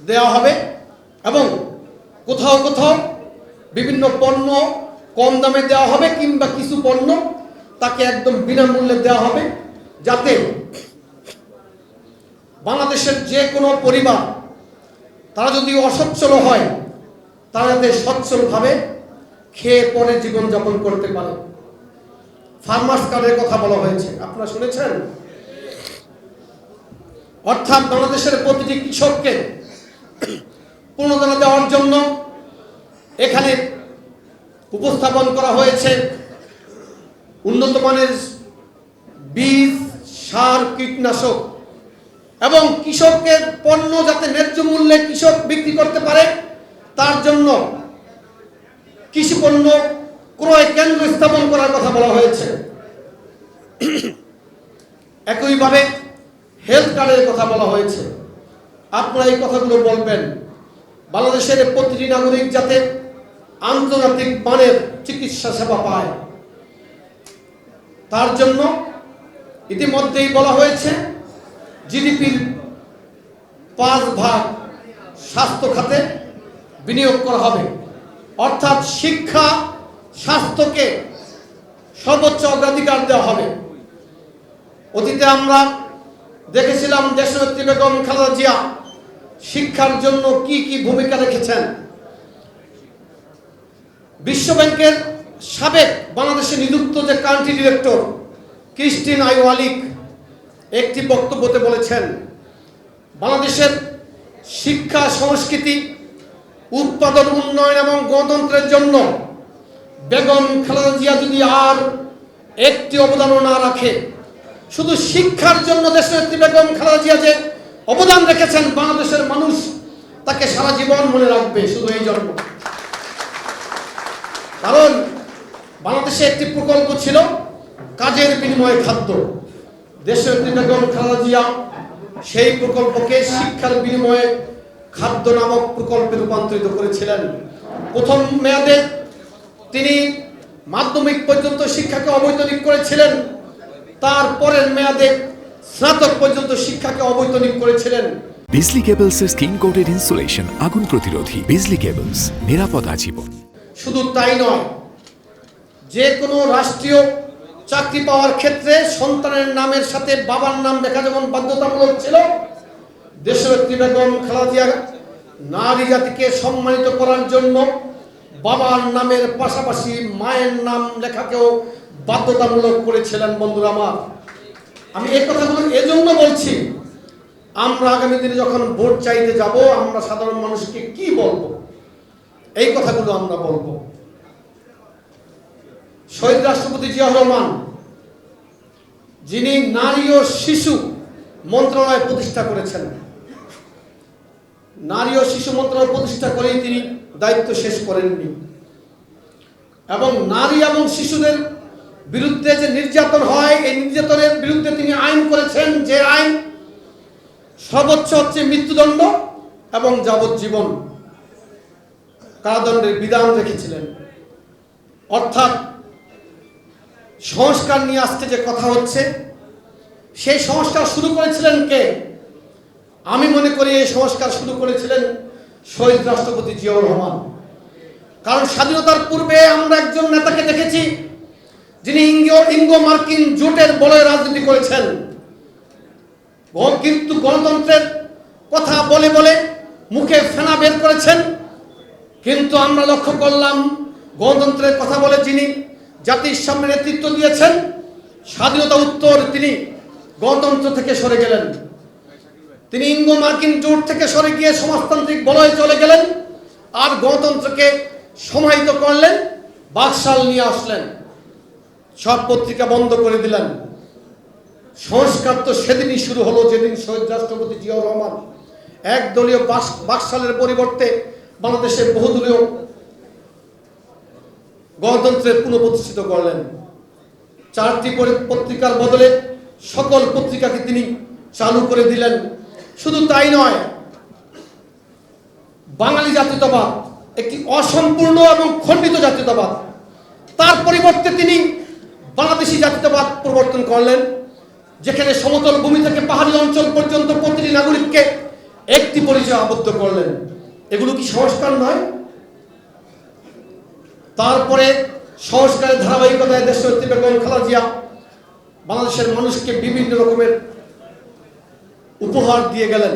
দেওয়া হবে এবং কোথাও কোথাও বিভিন্ন পণ্য কম দামে দেওয়া হবে কিংবা কিছু পণ্য তাকে একদম বিনামূল্যে দেওয়া হবে, যাতে বাংলাদেশের যে কোনো পরিবার তারা যদি অসচ্ছল হয় তারা যাতে সচ্ছলভাবে খেয়ে পরে জীবনযাপন করতে পারে। ফার্মার্স কার্ডের কথা বলা হয়েছে, আপনারা শুনেছেন? অর্থাৎ বাংলাদেশের প্রতিটি কৃষককে প্রণোদনা দেওয়ার জন্য এখানে উপস্থাপন করা হয়েছে উন্নত মানের বীজ, সার, কীটনাশক এবং কৃষকের পণ্য যাতে ন্যায্য মূল্যে কৃষক বিক্রি করতে পারে তার জন্য কৃষি পণ্য ক্রয় কেন্দ্র স্থাপন করার কথা বলা হয়েছে। একইভাবে হেলথ কার্ডের কথা বলা হয়েছে। আপনারা এই কথাগুলো বলবেন, বাংলাদেশের প্রতিটি নাগরিক যাতে আন্তর্জাতিক মানের চিকিৎসা সেবা পায় তার জন্য ইতিমধ্যেই বলা হয়েছে জিডিপির 5% স্বাস্থ্য খাতে বিনিয়োগ করা হবে। অর্থাৎ শিক্ষা, স্বাস্থ্যকে সর্বোচ্চ অগ্রাধিকার দেওয়া হবে। অতীতে আমরা দেখেছিলাম দেশনেত্রী বেগম খালেদা জিয়া শিক্ষার জন্য কি কি ভূমিকা রেখেছেন। বিশ্ব ব্যাংকের সাবেক বাংলাদেশে নিযুক্ত যে কান্ট্রি ডিরেক্টর ক্রিস্টিন আইওয়ালিক একটি বক্তব্যতে বলেছেন, বাংলাদেশের শিক্ষা, সংস্কৃতি, উৎপাদন, উন্নয়ন এবং গণতন্ত্রের জন্য বেগম খালেদা জিয়া যদি আর একটি অবদানও না রাখে, শুধু শিক্ষার জন্য দেশনেত্রী বেগম খালেদা জিয়া যে অবদান রেখেছেন বাংলাদেশের মানুষ তাকে সারা জীবন মনে রাখবে, শুধু এই জন্য। কারণ বাংলাদেশে একটি প্রকল্প ছিল কাজের বিনিময়ে খাদ্য। দেশনেত্রী বেগম খালেদা জিয়া সেই প্রকল্পকে শিক্ষার বিনিময়ে খাদ্য নামক প্রকল্পে রূপান্তরিত করেছিলেন। প্রথম মেয়াদে তিনি মাধ্যমিক পর্যন্ত শিক্ষাকে অবৈতনিক করেছিলেন, তারপরের মেয়াদে স্নাতক পর্যন্ত শিক্ষাকে অবৈতনিক করেছিলেন। বিজলি কেবলসের স্কিন কোটেড ইনসুলেশন আগুন প্রতিরোধী। বিজলি কেবলস, নিরাপদ আজীবন। শুধু তাই নয়, যে কোনো রাষ্ট্রীয় চাকরি পাওয়ার ক্ষেত্রে সন্তানের নামের সাথে বাবার নাম লেখা যেমন বাধ্যতামূলক ছিল, দেশনেত্রী বেগম খালেদা জিয়া নারী জাতিকে সম্মানিত করার জন্য বাবার নামের পাশাপাশি মায়ের নাম লেখাকেও বাধ্যতামূলক করেছিলেন। বন্ধুরা আমার, আমি এই কথাগুলো এজন্য বলছি, আমরা আগামী দিনে যখন ভোট চাইতে যাব আমরা সাধারণ মানুষকে কি বলবো, এই কথাগুলো আমরা বলবো। শহীদ রাষ্ট্রপতি জিয়াউর রহমান, যিনি নারী ও শিশু মন্ত্রণালয় প্রতিষ্ঠা করেছেন, নারী ও শিশু মন্ত্রণালয় প্রতিষ্ঠা করেই তিনি দায়িত্ব শেষ করেননি এবং নারী এবং শিশুদের বিরুদ্ধে যে নির্যাতন হয় এই নির্যাতনের বিরুদ্ধে তিনি আইন করেছেন, যে আইন সর্বোচ্চ হচ্ছে মৃত্যুদণ্ড এবং যাবজ্জীবন কারাদণ্ডের বিধান রেখেছিলেন। অর্থাৎ সংস্কার নিয়ে আজকে যে কথা হচ্ছে, সেই সংস্কার শুরু করেছিলেন কে? আমি মনে করি এই সংস্কার শুরু করেছিলেন শহীদ রাষ্ট্রপতি জিয়াউর রহমান। কারণ স্বাধীনতার পূর্বে আমরা একজন নেতাকে দেখেছি যিনি ইঙ্গো মার্কিন জোটের বলয়ে রাজনীতি করেছেন, কিন্তু গণতন্ত্রের কথা বলে বলে মুখে ফেনা বের করেছেন। কিন্তু আমরা লক্ষ্য করলাম গণতন্ত্রের কথা বলে যিনি জাতির সামনে নেতৃত্ব দিয়েছেন, স্বাধীনতা উত্তর তিনি গণতন্ত্র থেকে সরে গেলেন। তিনি ইঙ্গো মার্কিন জোট থেকে সরে গিয়ে সমাজতান্ত্রিক বলয়ে চলে গেলেন আর গণতন্ত্রকে সমাহিত করলেন, বাকশাল নিয়ে আসলেন, সব পত্রিকা বন্ধ করে দিলেন। সংস্কার তো সেদিনই শুরু হলো যেদিন শহীদ রাষ্ট্রপতি জিয়াউর রহমান একদলীয় বাকশালের পরিবর্তে বাংলাদেশের বহুদলীয় গণতন্ত্রের পুনঃপ্রতিষ্ঠিত করলেন। 4টি পত্রিকার বদলে সকল পত্রিকাকে তিনি চালু করে দিলেন। শুধু তাই নয়, বাঙালি জাতীয়তাবাদ একটি অসম্পূর্ণ এবং খণ্ডিত জাতীয়তাবাদ, তার পরিবর্তে তিনি বাংলাদেশি জাতীয়তাবাদ প্রবর্তন করলেন, যেখানে সমতল ভূমি থেকে পাহাড়ি অঞ্চল পর্যন্ত প্রতিটি নাগরিককে একটি পরিচয় আবদ্ধ করলেন। এগুলো কি সংস্কার নয়? তারপরে সংস্কারের ধারাবাহিকতায় দেশনেত্রী বেগম খালেদা জিয়া বাংলাদেশের মানুষকে বিভিন্ন রকমের উপহার দিয়ে গেলেন।